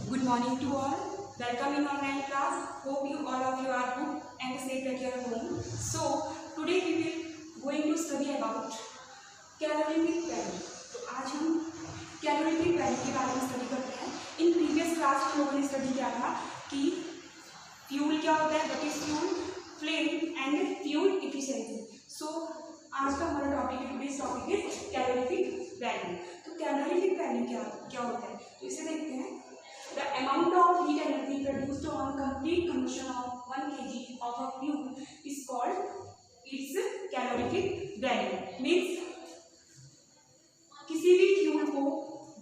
Good morning to all. Welcome in online class. Hope you all of you are good and safe at your home. So today we will going to study about calorific value. तो आज हम calorific value के बारे में study करते हैं. In previous class हम लोगों ने स्टडी किया था कि फ्यूल क्या होता है, what is fuel, flame and fuel efficiency. So आज का हमारा टॉपिक है, today's topic is calorific value. तो कैलोरीफिक वैल्यू क्या होता है, तो इसे देखते हैं. The amount of heat energy produced on complete combustion of 1 kg of a fuel is called its calorific value. Means किसी भी फ्यूल को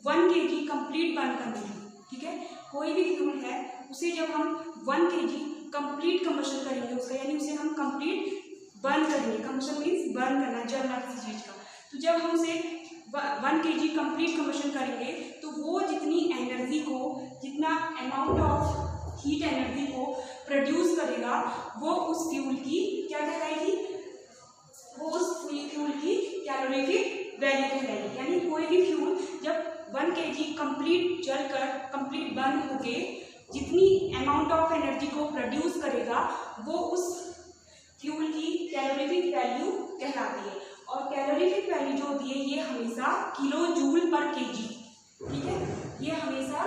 1 kg कंप्लीट बर्न करना है, ठीक है. कोई भी फ्यूल है उसे जब हम 1 kg कंप्लीट कम्बशन करेंगे उसका, यानी उसे हम कंप्लीट बर्न करेंगे. कम्बशन मीन्स बर्न करना, जलना किसी चीज का. तो जब हम उसे 1 kg कंप्लीट कम्बशन करेंगे तो वो जितनी एनर्जी को, जितना अमाउंट ऑफ हीट एनर्जी को प्रोड्यूस करेगा वो उस फ्यूल की क्या कहलाएगी, वो उस फ्यूल की कैलोरीफिक वैल्यू कहलाएगी. यानी कोई भी फ्यूल जब 1 kg कंप्लीट जलकर कंप्लीट बर्न होके जितनी अमाउंट ऑफ एनर्जी को प्रोड्यूस करेगा वो उस फ्यूल की कैलोरीफिक वैल्यू कहलाती है. और कैलोरीफिक वैल्यू जो होती है ये हमेशा किलो जूल पर केजी, ठीक है, ये हमेशा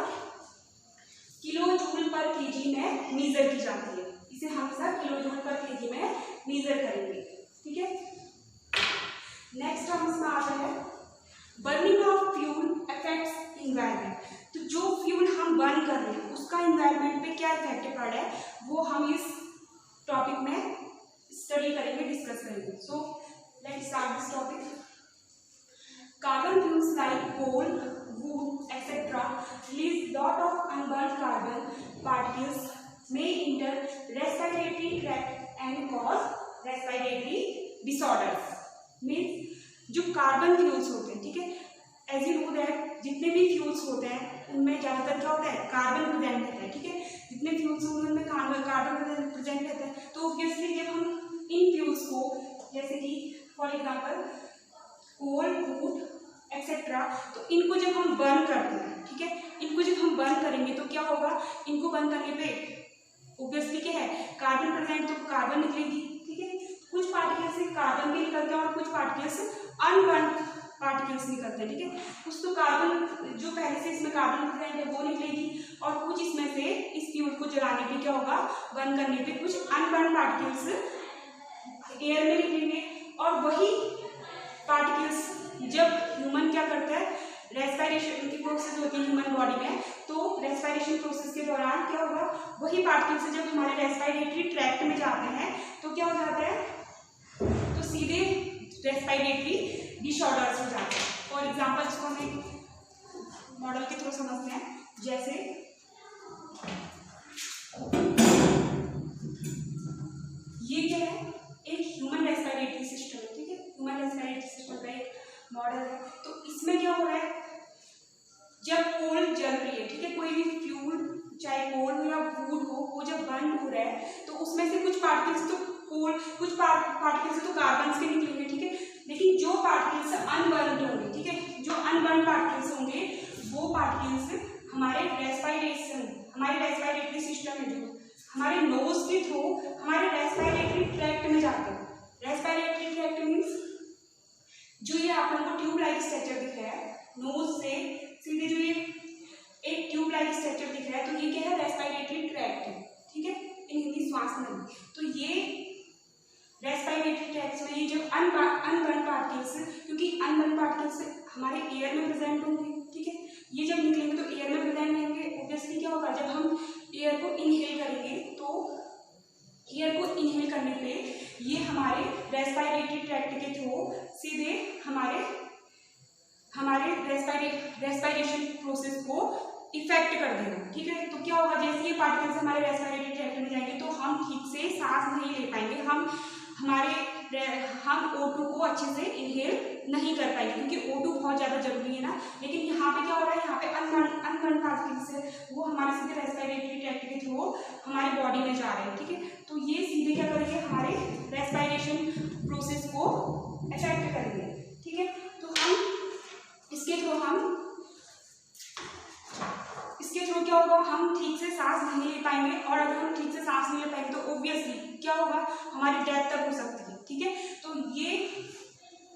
किलो जूल पर केजी में मेजर की जाती है. इसे हमेशा किलो जूल पर केजी में मेजर करेंगे, ठीक है. नेक्स्ट हम इसमें आता है burning of fuel affects environment. तो जो फ्यूल हम बर्न कर रहे हैं उसका इन्वायरमेंट पे क्या इफेक्ट पड़ रहा है वो हम इस टॉपिक में स्टडी करेंगे, डिस्कस करेंगे. सो let's start this topic. Carbon fuels like coal, wood, etc. release lot of unburned carbon particles may enter respiratory tract and cause respiratory disorders. Means जो कार्बन फ्यूल्स होते हैं, ठीक है, एज यू नो दैट जितने भी fuels होते हैं उनमें ज़्यादातर क्या होता है, कार्बन प्रेजेंट रहता है, ठीक है. जितने फ्यूल्स होते हैं उनमें कार्बन प्रेजेंट रहता है. तो ऑब्वियसली जब हम इन फ्यूल्स को, जैसे कि for example coal, wood etcetera, तो इनको जब हम बर्न करते हैं, ठीक है, इनको जब हम बर्न करेंगे तो क्या होगा, इनको बर्न करने पे ऑब्वियसली क्या है, कार्बन प्रेजेंट, तो कार्बन निकलेगी, ठीक है. कुछ पार्टिकल्स से कार्बन भी निकलते हैं और कुछ पार्टिकल्स अनबर्न पार्टिकल्स निकलते हैं, ठीक है. कुछ तो कार्बन जो पहले से इसमें कार्बन प्रेजेंट है वो निकलेगी और कुछ इसमें से इस फ्यूल को जलाने पे क्या होगा, बर्न करने पे कुछ अनबर्न पार्टिकल्स एयर में निकलेंगे. और वही पार्टिकल्स जब ह्यूमन क्या करता है, रेस्पिरेशन की प्रोसेस होती है ह्यूमन बॉडी में, तो रेस्पिरेशन प्रोसेस के दौरान क्या होगा, वही पार्टिकल्स जब हमारे रेस्पिरेटरी ट्रैक्ट में जाते हैं तो क्या हो जाता है, तो सीधे रेस्पिरेटरी डिसऑर्डर्स हो जाते हैं. फॉर एग्जाम्पल इसको हम एक मॉडल के थ्रू समझते हैं. जैसे ये क्या है, एक ह्यूमन रेस्पिरेटरी सिस्टम है, ठीक है, ह्यूमन रेस्पिरेटरी सिस्टम का एक मॉडल है. तो इसमें क्या हो रहा है, जब कोल जल रही है, ठीक है, कोई भी फ्यूल चाहे कोल हो या वुड हो, वो जब बर्न हो रहा है तो उसमें से कुछ पार्टिकल्स तो कोल, कुछ पार्टिकल्स तो कार्बन के निकलेंगे, ठीक है. लेकिन जो पार्टिकल्स अनबर्न होंगे, ठीक है, जो अनबर्न पार्टिकल्स होंगे वो पार्टिकल्स हमारे रेस्पिरेटरी सिस्टम में, जो हमारे नोज के थ्रू हमारे रेस्पिरेटरी ट्रैक्ट में जाते हैं. रेस्पिरेटरी ट्रैक्ट मीन्स जो ये आप लोगों को ट्यूब लाइक स्ट्रक्चर दिख रहा है, नोज से सीधे जो ये एक ट्यूब लाइक स्ट्रक्चर दिख रहा है, तो ये क्या है, रेस्पिरेटरी ट्रैक्ट है, ठीक है, इन हिंदी श्वास नली. तो ये रेस्पिरेटरी ट्रैक्ट में ये जब अनबर्न पार्टिकल्स, क्योंकि अनबर्न पार्टिकल्स हमारे एयर में प्रेजेंट होंगे, ठीक है, ये जब निकलेंगे तो एयर में प्रेजेंट रहेंगे. ऑब्वियसली क्या होगा, जब हम एयर को इनहेल करेंगे तो एयर को इनहेल करने पे ये हमारे रेस्पिरेटरी ट्रैक्ट के थ्रू सीधे हमारे रेस्पिरेशन प्रोसेस को इफेक्ट कर देगा, ठीक है. तो क्या होगा, जैसे ये पार्टिकल्स हमारे रेस्पिरेटरी ट्रैक्ट में जाएंगे तो हम ठीक से सांस नहीं ले पाएंगे, हम O2 को अच्छे से इनहेल नहीं कर पाएंगे, क्योंकि O2 बहुत ज़्यादा जरूरी है ना. लेकिन यहाँ पे क्या हो रहा है, यहाँ पे अनबर्न पार्टिकल्स है वो हमारे सीधे रेस्पिरेटरी ट्रैक्ट के थ्रू हमारे बॉडी में जा रहे हैं, ठीक है. तो ये सीधे क्या करेंगे, हमारे रेस्पिरेशन प्रोसेस को अफेक्ट करेंगे, ठीक है. तो हम इसके थ्रू थ्रू क्या होगा, हम ठीक से सांस नहीं ले पाएंगे, और अगर हम ठीक से सांस नहीं ले पाएंगे तो ऑब्वियसली क्या होगा, हमारी डेथ तक हो सकती है। ठीक है, तो ये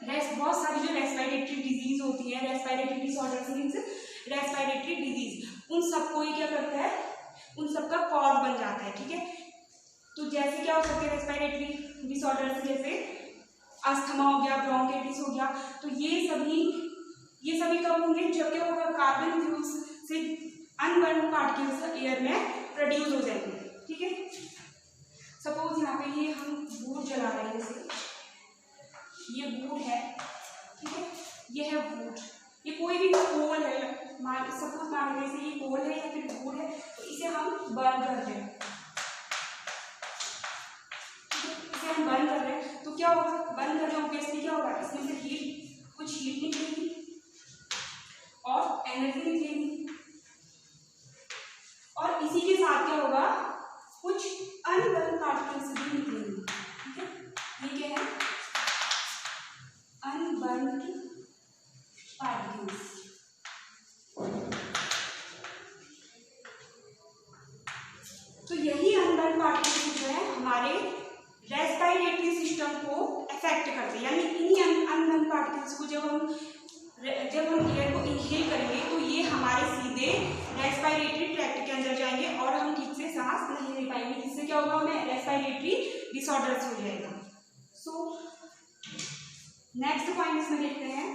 बहुत सारी जो रेस्पिरेटरी डिजीज होती है, respiratory disorders means respiratory disease, उन सबको ही क्या करता है, उन सबका कॉज बन जाता है। ठीक है, तो जैसे क्या हो सकते हैं रेस्पिरेटरी डिसऑर्डर्स, जैसे अस्थमा हो गया, ब्रोंकाइटिस हो गया, तो ये सभी कब होंगे, जब क्या होगा, कार्बन फ्यूल्स से अनबर्न पार्टिकल्स एयर में प्रोड्यूस हो जाएंगे। ठीक है, सपोज यहाँ पे ये हम वुड जला रहे हैं, जैसे ये वुड है, ठीक है, ये है वुड, ये कोई भी कोल है, सपोज मान लीजिए ये कोल है या फिर वुड है, तो इसे हम बर्न कर रहे हैं, इसे हम बर्न कर रहे हैं, तो क्या होगा, बर्न कर रहे हैं ऑब्वियसली क्या होगा, इसमें से हीट, कुछ हीट निकलेगी और एनर्जी निकलेगी, और इसी के साथ क्या होगा, कुछ अनबर्न पार्टिकल्स भी निकलेंगे। ठीक है, ये क्या है, अनबर्न पार्टिकल्स। तो यही अनबर्न पार्टिकल्स जो है हमारे रेस्पिरेटरी सिस्टम को अफेक्ट करते हैं, यानी इन्हीं अनबर्न पार्टिकल्स को जब हम एयर को इनहेल करेंगे तो ये हमारे सीधे रेस्पिरेटरी ट्रैक्ट के अंदर जाएंगे और हम ठीक से सांस नहीं ले पाएंगे, जिससे क्या होगा, हमें रेस्पिरेटरी डिसऑर्डर्स हो जाएगा। सो नेक्स्ट पॉइंट इसमें देखते हैं,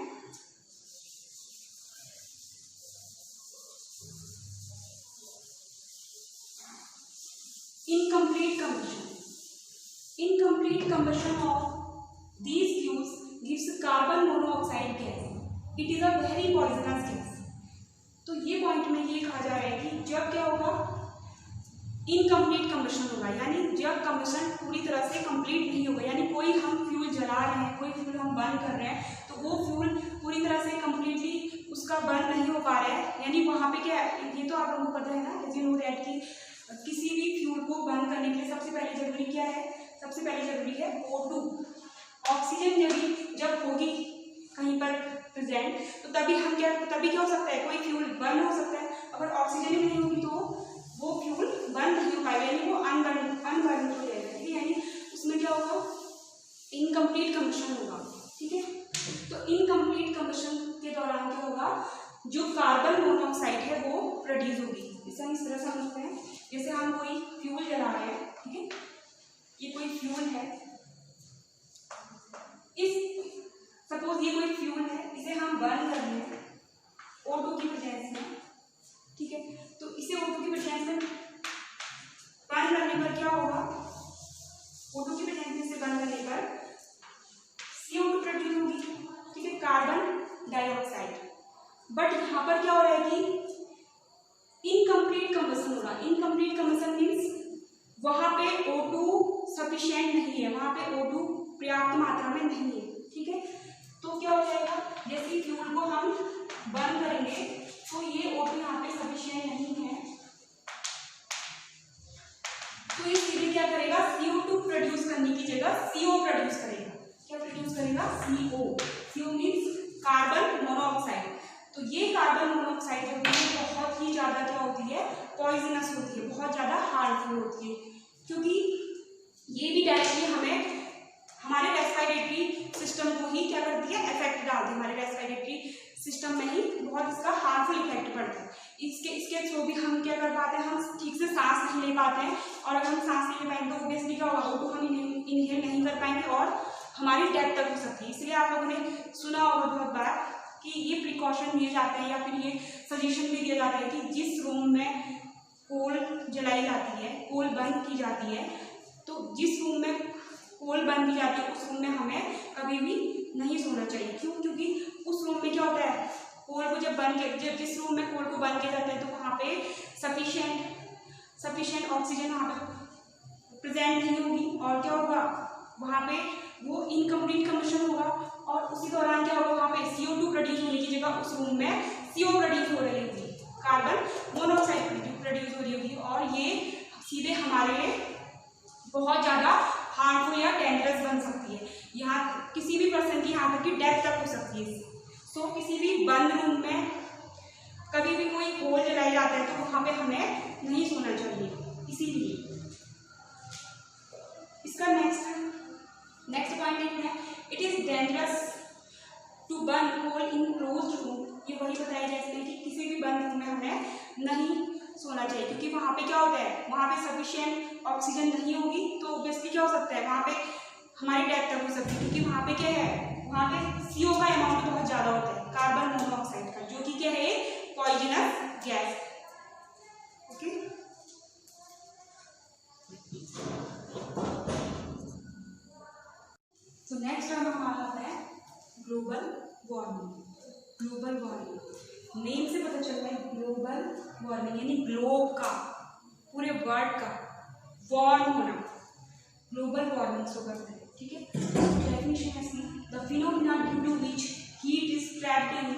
incomplete combustion of these fuels gives carbon monoxide gas. It is a very poisonous gas. तो ये पॉइंट में ये कहा जा रहा है कि जब क्या होगा, इनकम्प्लीट कम्बशन होगा, यानी जब कम्बशन पूरी तरह से कंप्लीट नहीं होगा, यानी कोई हम फ्यूल जला रहे हैं, कोई फ्यूल हम बर्न कर रहे हैं, तो वो फ्यूल पूरी तरह से कंप्लीटली उसका बर्न नहीं हो पा रहा है, यानी वहाँ पे क्या, ये तो आप लोगों को पता है ना, एज यू नो दैट कि किसी भी फ्यूल को बर्न करने के लिए सबसे पहले जरूरी क्या है, सबसे पहले जरूरी है O2, ऑक्सीजन जब होगी कहीं पर प्रेजेंट, तो तभी क्या हो सकता है, कोई फ्यूल बर्न हो सकता है। अगर ऑक्सीजन ही नहीं होगी तो वो फ्यूल बर्न नहीं हो पाएगा, यानी वो अनबर्न हो जाएगा। ठीक है, यानी उसमें क्या होगा, इनकम्प्लीट कम्बशन होगा। ठीक है, तो इनकम्प्लीट कम्बशन के दौरान क्या होगा, जो कार्बन मोनोऑक्साइड है वो प्रोड्यूस होगी। इसे हम इस तरह से समझते हैं, जैसे हम कोई फ्यूल जला रहे हैं, ठीक है, ये कोई फ्यूल है, सपोज ये कोई फ्यूल है, इसे हम बर्न कर रहे हैं O2 की प्रेजेंस में। ठीक है, तो इसे O2 की प्रेजेंस में बर्न करने पर क्या होगा, O2 की प्रेजेंस में इसे बर्न करने पर CO2 प्रोड्यूस होगी। ठीक है, कार्बन डाइऑक्साइड। बट यहाँ पर क्या हो रहा है कि इनकम्प्लीट कम्बशन होगा। इनकम्प्लीट कम्बशन मीन्स वहाँ पे O2 सफिशिएंट नहीं है, वहाँ पे O2 पर्याप्त मात्रा में नहीं है। ठीक है, तो क्या हो जाएगा, जैसे फ्यूल को हम बर्न करेंगे तो ये O2 यहाँ पे सफिशिएंट नहीं है, तो ये सीधे क्या करेगा, CO2 प्रोड्यूस करने की जगह CO प्रोड्यूस करेगा। क्या प्रोड्यूस करेगा, CO मीन्स कार्बन मोनोऑक्साइड। तो ये कार्बन मोनोऑक्साइड जो है बहुत ही ज़्यादा क्या होती है, पॉइजनस होती है, बहुत ज़्यादा हार्मफुल होती है, क्योंकि ये भी डायरेक्टली हमें हमारे रेस्पिरेटरी सिस्टम को ही क्या करती है, इफेक्ट डालती है, हमारे रेस्पिरेटरी सिस्टम में ही बहुत इसका हार्मफुल इफेक्ट पड़ता है। इसके थ्रू भी हम क्या कर पाते हैं, हम ठीक से सांस नहीं ले पाते हैं, और अगर हम सांस नहीं ले पाएंगे तो ऑब्वियसली क्या होगा, O2 हम इनहेल नहीं कर पाएंगे और हमारी डेथ तक हो सकती है। इसलिए आप लोगों ने सुना होगा बहुत बार कि ये प्रिकॉशन दिए जाते हैं या फिर ये सजेशन भी दिया जाता है कि जिस रूम में कोल जलाई जाती है, कोल बंद की जाती है, तो जिस रूम में कोल बंद की जाती है उस रूम में हमें कभी भी नहीं सोना चाहिए। क्यों, क्योंकि उस रूम में क्या होता है, कोल को जब जिस रूम में कोल को बंद किया जाता है तो वहाँ पे सफिशिएंट ऑक्सीजन वहाँ पे प्रेजेंट नहीं होगी, और क्या होगा, वहाँ पे वो इनकम्प्लीट कम्बशन होगा, और उसी दौरान क्या होगा, वहाँ पे CO2 प्रोड्यूस होने की जगह उस रूम में CO प्रोड्यूस हो रही होगी, कार्बन मोनोऑक्साइड प्रोड्यूस हो रही होगी, और ये सीधे हमारे लिए बहुत ज़्यादा हार्मफुल या डेंजरस बन सकती है। यहाँ किसी भी पर्सन की यहाँ तक की डेथ तक हो सकती है। सो किसी भी बंद रूम में कभी भी कोई होल जलाई जाता है तो वहाँ पे हमें नहीं सोना चाहिए। इसीलिए इसका नेक्स्ट पॉइंट है, it is dangerous to burn whole in closed room. ये वही बताया जाता है कि किसी भी बंद रूम में हमें नहीं सोना चाहिए, क्योंकि वहाँ पे क्या होता है, वहाँ पे सफिशिएंट ऑक्सीजन नहीं होगी तो ऑब्वियसली क्या हो सकता है, वहाँ पे हमारी डेथ तक हो सकती है। क्योंकि वहाँ पे क्या है, वहाँ पे CO का अमाउंट बहुत ज़्यादा होता है, कार्बन मोनोऑक्साइड का, जो कि क्या है, पॉइजनस गैस। ओके, तो नेक्स्ट हमारा आता है global warming. Global warming name से पता चल रहा है, ग्लोबल वार्मिंग यानी ग्लोब का, पूरे वर्ल्ड का वार्म होना, ग्लोबल वार्मिंग सो करते हैं। ठीक है, डेफिनेशन है इसकी, the phenomena due to which heat is trapped in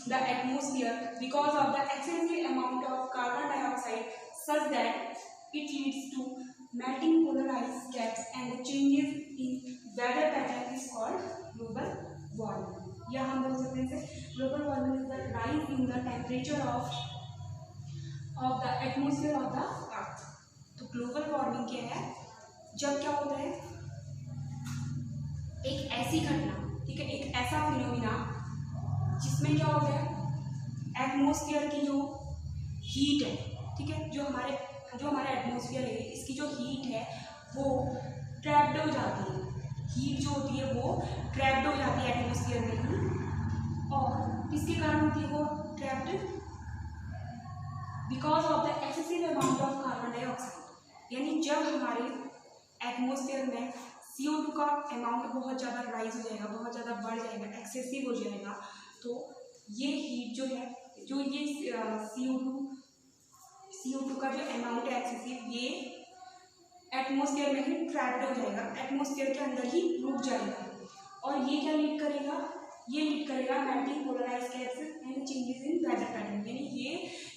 the atmosphere because of the excessive amount of carbon dioxide such that it leads to melting polar ice caps and the changes in weather pattern is called global warming. या हम बोल सकते हैं global warming is the rise in the temperature of the atmosphere of the earth. तो global warming क्या है, जब क्या होता है, एक ऐसी घटना, ठीक है, एक ऐसा फिनोमिना जिसमें क्या होता है, एटमॉस्फेयर की जो हीट है, ठीक है, जो हमारे एटमॉस्फेयर है, इसकी जो हीट है वो ट्रैप्ड हो जाती है। हीट जो होती है वो ट्रैप्ड हो जाती है एटमॉस्फेयर में ही, और किसके कारण होती है वो trapped, because of the excessive amount of carbon dioxide. यानी जब हमारे एटमॉस्फेयर में CO2 का अमाउंट बहुत ज़्यादा राइज हो जाएगा, बहुत ज़्यादा बढ़ जाएगा, एक्सेसिव हो जाएगा, तो ये हीट जो है, जो ये CO2 का जो अमाउंट है एक्सेसिव, ये एटमॉस्फेयर में ही ट्रैप्ड हो जाएगा, एटमॉस्फेयर के अंदर ही रुक जाएगा, और ये क्या लीड करेगा, ये लीड करेगा melting polar ice caps and changes in weather pattern. यानी ये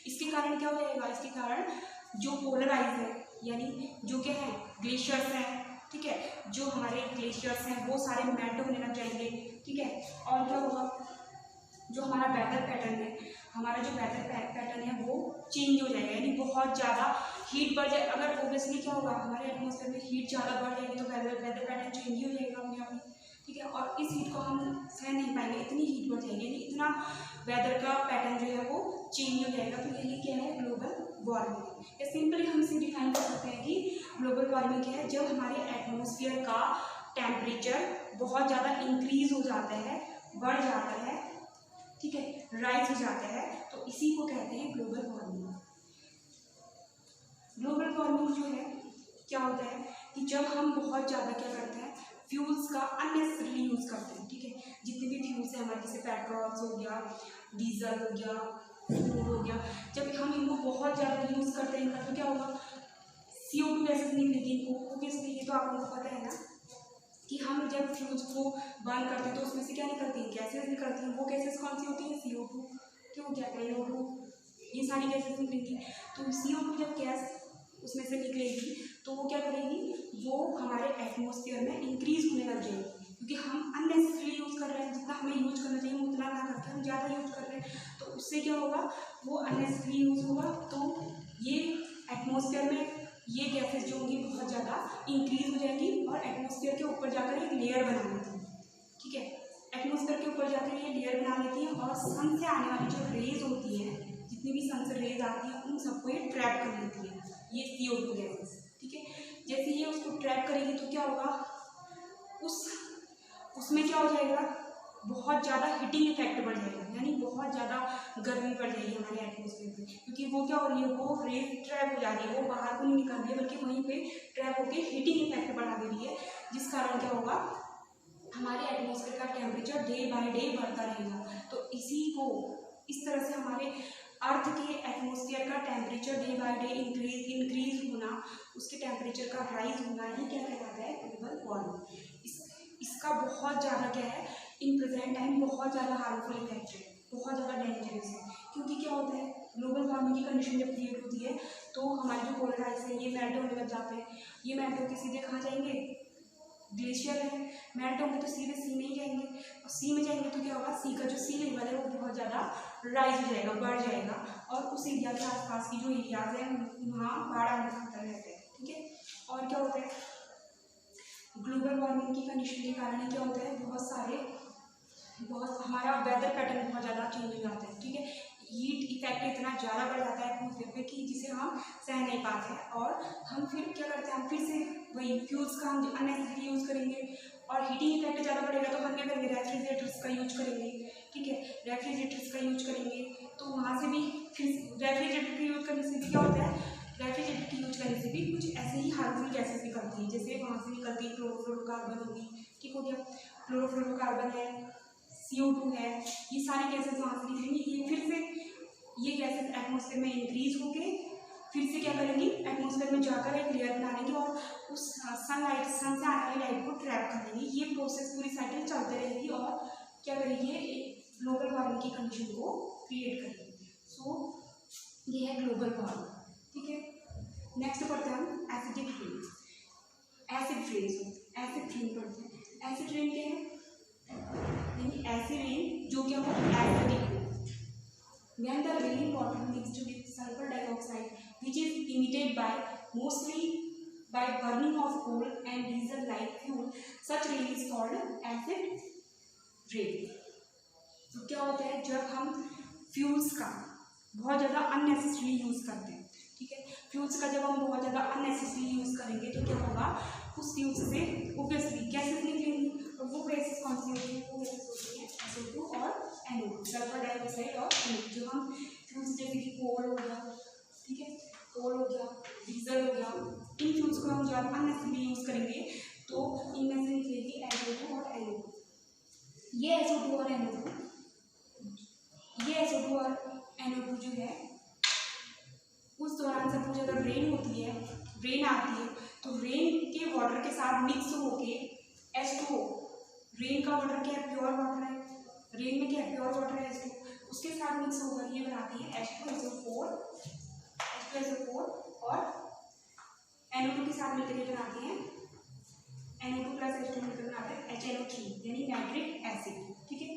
इसके कारण क्या हो जाएगा, इसके कारण जो पोलर आइस है, यानी जो क्या है, ग्लेशियर्स हैं, ठीक है, जो हमारे ग्लेशियर्स हैं वो सारे मेल्ट होने लग जाएंगे। ठीक है, और क्या होगा, जो हमारा वेदर पैटर्न है, हमारा जो वेदर पैटर्न है वो चेंज हो जाएगा, यानी बहुत ज़्यादा हीट बढ़ जाए। अगर ओबियसली क्या होगा, हमारे एटमॉस्फेयर में हीट ज़्यादा बढ़ जाएगी तो वेदर पैटर्न चेंज ही हो जाएगा अपने आप ही। ठीक है, और इस हीट को हम सह नहीं पाएंगे, इतनी हीट बढ़ जाएगी, यानी इतना वेदर का पैटर्न जो है वो चेंज हो जाएगा। तो यही क्या है, ग्लोबल वार्मिंग। या सिंपली हम इसे डिफाइन कर सकते हैं कि ग्लोबल वार्मिंग क्या है, जब हमारे एटमॉस्फेयर का टेम्परेचर बहुत ज़्यादा इंक्रीज हो जाता है, बढ़ जाता है, ठीक है, राइज हो जाता है, तो इसी को कहते हैं ग्लोबल वार्मिंग। ग्लोबल वार्मिंग जो है क्या होता है कि जब हम बहुत ज़्यादा क्या करते हैं, फ्यूल्स का अननेसेसरी यूज़ करते हैं। ठीक है, जितने भी फ्यूल्स हैं हमारे, जैसे पेट्रोल्स हो गया, डीजल हो गया, फ्यूल हो गया, जब हम इनको बहुत ज़्यादा यूज़ करते हैं इनका, तो क्या होगा, CO2 गैसेस निकलेगी इनको। ऑब्वियसली ये तो आप लोगों को पता है ना कि हम जब फ्यूल्स को बर्न करते हैं तो उसमें से क्या निकलती हैं, गैसेस निकलती हैं। वो गैसेस कौन सी होती हैं, CO2, क्यों, क्या NO2, ये सारी गैसेस निकलेंगी। तो CO2 जब गैस उसमें से निकलेगी तो वो क्या करेगी, वो हमारे एटमॉस्फेयर में इंक्रीज होने लग जाएगी, क्योंकि हम अननेसेसरी यूज़ कर रहे हैं। जितना हमें यूज़ करना चाहिए उतना ना करके हम ज़्यादा यूज़ कर रहे हैं, तो उससे क्या होगा, वो अननेसेसरी यूज़ होगा, तो ये एटमॉस्फेयर में ये गैसेस जो होंगी बहुत ज़्यादा इंक्रीज हो जाएंगी और एटमॉस्फेयर के ऊपर जाकर एक लेयर बना लेती हैं। ठीक है, एटमॉस्फेयर के ऊपर जाकर ये लेयर बना लेती हैं, और सन से आने वाली जो रेज होती हैं, जितनी भी सन से रेज आती हैं, उन सबको ये ट्रैप कर लेती है, ये CO2 गैसेस। ठीक है, जैसे ये उसको ट्रैप करेगी तो क्या होगा, उसमें क्या हो जाएगा, बहुत ज़्यादा हीटिंग इफेक्ट बढ़ जाएगा, यानी बहुत ज़्यादा गर्मी बढ़ जाएगी हमारे एटमॉस्फेयर में, क्योंकि वो क्या हो रही है, वो रेज ट्रैप हो जा रही है, वो बाहर को नहीं निकल रही है, बल्कि वहीं पे ट्रैप होकर हीटिंग इफेक्ट बढ़ा दे रही है, जिस कारण क्या होगा, हमारे एटमॉस्फेयर का टेम्परेचर डे बाय डे बढ़ता रहेगा। तो इसी को, इस तरह से हमारे अर्थ के एटमॉस्फेयर का temperature day by day increase होना, उसके टेम्परेचर का राइज होना ही क्या कहलाता है, ग्लोबल वार्मिंग। इसका बहुत ज़्यादा क्या है, इन प्रेजेंट टाइम बहुत ज़्यादा हार्मफुल इफेक्ट है, बहुत ज़्यादा डेंजरस है। क्योंकि क्या होता है, ग्लोबल वार्मिंग की कंडीशन जब क्रिएट होती है तो हमारे जो पोलर आइस है ये मेल्ट होने लग जाते हैं। ये मेल्ट होकर सीधे कहाँ जाएंगे, ग्लेशियर है, मेल्ट होंगे तो सीधे सी में ही जाएंगे, और सी में जाएंगे तो क्या होगा, सी का जो सी लेवल है वो बहुत ज़्यादा राइज हो जाएगा, बढ़ जाएगा, और उस एरिया के आसपास की जो एरियाज है वहाँ बाढ़ आने का खतरा रहता है। ठीक है, और क्या होता है, ग्लोबल वार्मिंग की कंडीशन के कारण क्या होता है, बहुत हमारा वेदर पैटर्न बहुत ज़्यादा चेंज हो जाता है। ठीक है, हीट इफेक्ट इतना ज़्यादा बढ़ जाता है एटमोसफेयर पे कि जिसे हम सह नहीं पाते हैं, और हम फिर क्या करते हैं, हम फिर से वही फ्यूल्स का हम अननेसेसरी यूज़ करेंगे, और हीटिंग इफेक्ट ज़्यादा बढ़ेगा तो हम क्या करेंगे, रेफ्रिजरेटर्स का यूज करेंगे। ठीक है, रेफ्रिजरेटर्स का यूज करेंगे तो वहाँ से भी फिर रेफ्रिजरेटर का यूज करने से भी क्या होता है, रेफ्रिजरेटर की यूज करने से भी कुछ ऐसे ही हार्मफुल गैसेस निकलती हैं, जैसे वहाँ से निकलती है क्लोरोफ्लोरोकार्बन होगी। ठीक हो गया, क्लोरोफ्लोरोकार्बन है, CO2 है, ये सारी गैसेस वहाँ से निकलेंगी। ये फिर से ये गैसेस एटमॉस्फेयर में इंक्रीज होके फिर से क्या करेंगी, एटमॉस्फेयर में जाकर एक लेयर बना लेंगी और उस सन से आने वाली लाइट को ट्रैप कर लेंगी। ये प्रोसेस पूरी साइकिल चलते रहेगी और क्या करेगी, एक ग्लोबल वार्मिंग की कंडीशन को क्रिएट करेगी। सो ये है ग्लोबल वार्मिंग। ठीक है, नेक्स्ट पढ़ते हैं हम एसिडिक रेन। एसिड रेन पढ़ते हैं। एसिड रेन क्या है, यानी ऐसी रेन जो क्या हो, एसिडिक हो। When the rain water mixed with sulfur dioxide, which is emitted mostly by burning of coal and diesel like fuel, such rain is called acid rain. तो क्या होता है, जब हम फ्यूल्स का बहुत ज़्यादा अननेसेसरी यूज़ करते हैं। ठीक है, फ्यूल्स का जब हम बहुत ज़्यादा अननेसेसरी यूज़ करेंगे तो क्या होगा, उस फ्यूल्स से ओब्वियसली गैसेस निकलेंगी, और वो गैसेस कौन सी होती है, वो गैसेस होती है SO2 और NO2, सल्फर डाइऑक्साइड और NO2। जो हम फ्यूल्स जैसे कि कोल हो गया, ठीक है, कोल हो गया, डीजल हो गया, इन फ्यूल्स को हम जब अननेसेसरी यूज़ करेंगे तो इनमें से निकलेगी SO2 और NO2। ये SO2 और NO2 जो है, उस दौरान सपोज अगर रेन होती है, रेन आती है, तो रेन के वाटर के साथ मिक्स होके H2O, रेन का वाटर क्या है, प्योर वाटर है, रेन में क्या है, प्योर वाटर है H2, उसके साथ मिक्स होकर ये बनाती है H2SO4 और NO2 के साथ मिलकर ये बनाती है NO2 प्लस H2 मिलकर बनाते हैं HNO3, यानी नाइट्रिक एसिड। ठीक है,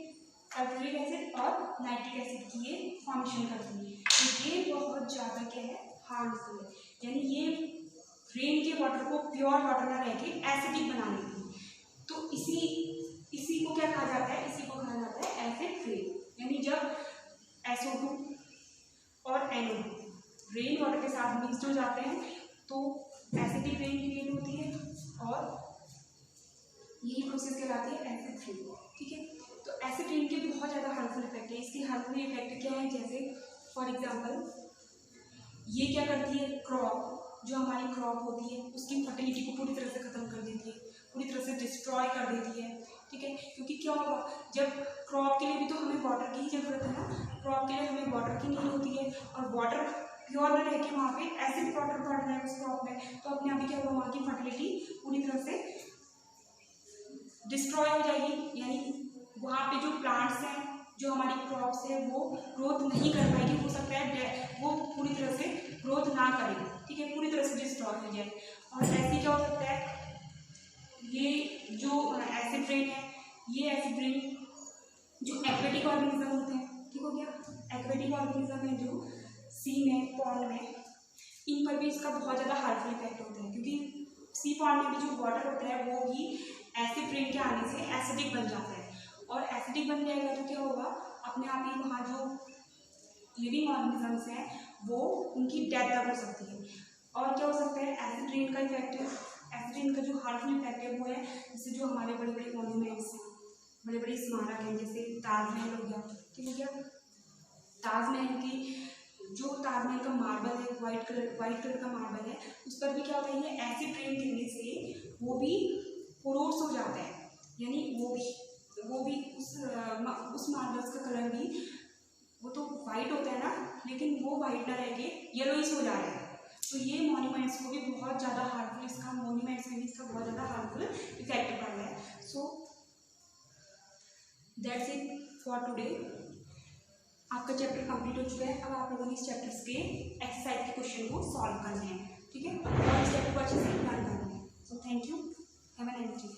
सल्फ्यूरिक एसिड और नाइट्रिक एसिड की ये फॉर्मेशन करती है। तो ये बहुत ज़्यादा क्या है, हार्मफुल है, यानी ये रेन के वाटर को प्योर वाटर ना रह के एसिडिक बना लेती है। तो इसी को क्या कहा जाता है, इसी को कहा जाता है एसिड रेन। यानी जब SO2 और NO2 रेन वाटर के साथ मिक्स हो जाते हैं तो एसिडिक रेन क्रिएट होती है, और यही प्रोसेस कहलाती है एसिड रेन। ठीक है, तो एसिड रेन के बहुत ज़्यादा हार्मफुल इफेक्ट है। इसके हार्मफुल इफेक्ट क्या है, जैसे फॉर एग्जांपल ये क्या करती है, क्रॉप, जो हमारी क्रॉप होती है उसकी फर्टिलिटी को पूरी तरह से ख़त्म कर देती है, पूरी तरह से डिस्ट्रॉय कर देती है। ठीक है, क्योंकि क्या होगा, जब क्रॉप के लिए भी तो हमें वाटर की ही ज़रूरत है ना, क्रॉप के लिए हमें वाटर की नीड होती है, और वाटर प्योर में रह के वहाँ पे एसिड वाटर बढ़ रहा है उस क्रॉप में, तो अपने आप ही क्या होगा, वहाँ की फर्टिलिटी पूरी तरह से डिस्ट्रॉय हो जाएगी। यानी वहाँ पे जो प्लांट्स हैं, जो हमारी क्रॉप्स है, वो ग्रोथ नहीं कर पाएगी, हो सकता है वो पूरी तरह से ग्रोथ ना करें। ठीक है, पूरी तरह से डिस्ट्रॉय हो जाए। और ऐसे क्या हो सकता है, ये जो एसिड रेन है, ये एसिड रेन जो एक्वेटिक ऑर्गेनिज्म होते हैं, ठीक हो गया, एक्वेटिक ऑर्गेनिज्म है जो सी में, पॉन्ड में, इन पर भी इसका बहुत ज़्यादा हार्मफुल इफेक्ट होता है, क्योंकि सी पॉन्ड में भी जो वाटर होता है वो भी एसिड रेन के आने से एसिडिक बन जाता है, और एसिडिक बन जाएगा तो क्या होगा, अपने आप ही वहाँ जो लिविंग ऑर्गेनिजम्स हैं वो उनकी डेथ तक हो सकती है। और क्या हो सकता है, एसिड रेन का इफेक्ट, एसिड रेन का जो हार्मफुल इफेक्ट है वो है, जैसे जो हमारे बड़े बड़े मॉन्यूमेंट्स, बड़े बड़े स्मारक हैं, जैसे ताजमहल हो गया, ठीक हो गया, ताजमहल की जो ताजमहल का मार्बल है, वाइट कलर का मार्बल है, उस पर भी क्या होता है, ये एसिड रेन गिरने से वो भी पोरोस हो जाता है, यानी वो भी उस मार्बल्स का कलर भी, वो तो वाइट होता है ना, लेकिन वो वाइट ना रह के येलोइश हो जा रहा है। तो ये मॉन्यूमेंट्स को भी बहुत ज़्यादा हार्मफुल, इसका मॉन्यूमेंट्स में भी इसका बहुत ज़्यादा हार्मफुल इफेक्ट पड़ रहा है। So that's it for today. आपका चैप्टर कंप्लीट हो चुका है। अब आप लोगों ने इस चैप्टर्स के एक्सरसाइज के क्वेश्चन को सॉल्व करने हैं, ठीक है, और इस चैप्टर को अच्छे से लर्न करना है। So thank you, have a nice day.